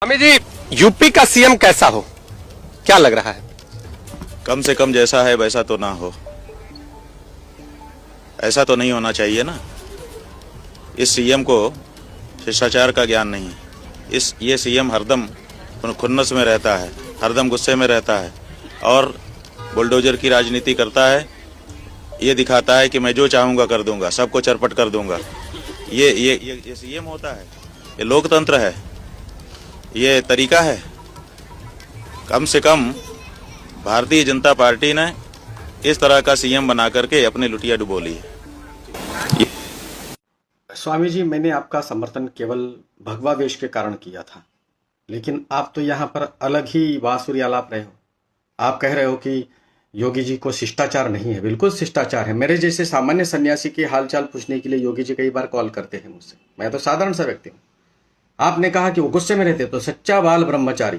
Swami ji, UP का CM कैसा हो, क्या लग रहा है? कम से कम जैसा है वैसा तो ना हो। ऐसा तो नहीं होना चाहिए ना। इस सीएम को शिष्टाचार का ज्ञान नहीं है। ये सीएम हरदम खुन्नस में रहता है, हरदम गुस्से में रहता है और बुलडोजर की राजनीति करता है। ये दिखाता है कि मैं जो चाहूंगा कर दूंगा, सबको चरपट कर दूंगा। ये सीएम होता है? ये लोकतंत्र है? ये तरीका है? कम से कम भारतीय जनता पार्टी ने इस तरह का सीएम बना करके अपनी लुटिया डुबो ली है। स्वामी जी, मैंने आपका समर्थन केवल भगवा वेश के कारण किया था, लेकिन आप तो यहाँ पर अलग ही बांसुरी आलाप रहे हो। आप कह रहे हो कि योगी जी को शिष्टाचार नहीं है। बिल्कुल शिष्टाचार है। मेरे जैसे सामान्य सन्यासी के हालचाल पूछने के लिए योगी जी कई बार कॉल करते हैं मुझसे। मैं तो साधारण सा व्यक्ति हूँ। आपने कहा कि वो गुस्से में रहते, तो सच्चा बाल ब्रह्मचारी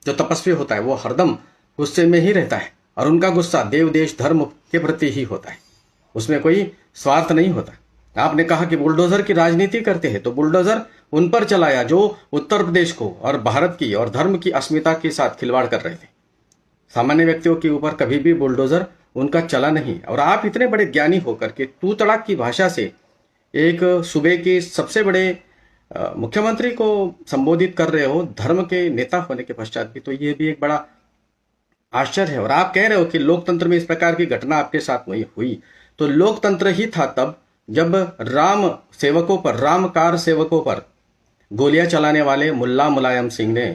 जो तपस्वी होता है वो हरदम गुस्से में ही रहता है और उनका गुस्सा देव देश धर्म के प्रति ही होता है, उसमें कोई स्वार्थ नहीं होता। आपने कहा कि बुलडोजर की राजनीति करते हैं, तो बुलडोजर उन पर चलाया जो उत्तर प्रदेश को और भारत की और धर्म की अस्मिता के साथ खिलवाड़ कर रहे थे। सामान्य व्यक्तियों के ऊपर कभी भी बुलडोजर उनका चला नहीं। और आप इतने बड़े ज्ञानी होकर के तू तड़ाक की भाषा से एक सूबे के सबसे बड़े मुख्यमंत्री को संबोधित कर रहे हो, धर्म के नेता होने के पश्चात भी, तो ये भी एक बड़ा आश्चर्य है। और आप कह रहे हो कि लोकतंत्र में इस प्रकार की घटना आपके साथ नहीं हुई, तो लोकतंत्र ही था तब जब राम सेवकों पर, रामकार सेवकों पर गोलियां चलाने वाले मुल्ला मुलायम सिंह ने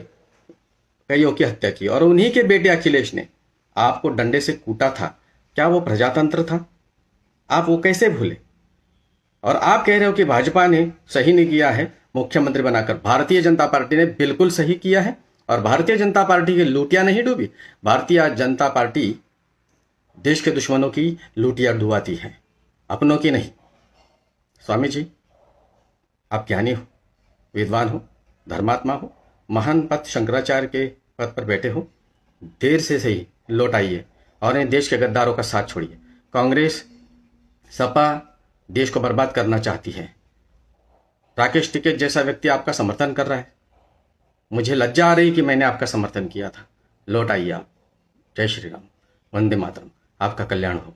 कईयों की हत्या की और उन्हीं के बेटे अखिलेश ने आपको डंडे से कूटा था। क्या वो प्रजातंत्र था? आप वो कैसे भूले? और आप कह रहे हो कि भाजपा ने सही नहीं किया है मुख्यमंत्री बनाकर। भारतीय जनता पार्टी ने बिल्कुल सही किया है और भारतीय जनता पार्टी की लूटियां नहीं डूबी। भारतीय जनता पार्टी देश के दुश्मनों की लूटियां डुबाती है, अपनों की नहीं। स्वामी जी, आप ज्ञानी हो, विद्वान हो, धर्मात्मा हो, महान पद शंकराचार्य के पद पर बैठे हो। देर से सही लौट आइए और इन देश के गद्दारों का साथ छोड़िए। कांग्रेस, सपा देश को बर्बाद करना चाहती है। राकेश टिकैत जैसा व्यक्ति आपका समर्थन कर रहा है। मुझे लज्जा आ रही कि मैंने आपका समर्थन किया था। लौट आइए आप। जय श्री राम, वंदे मातरम। आपका कल्याण हो।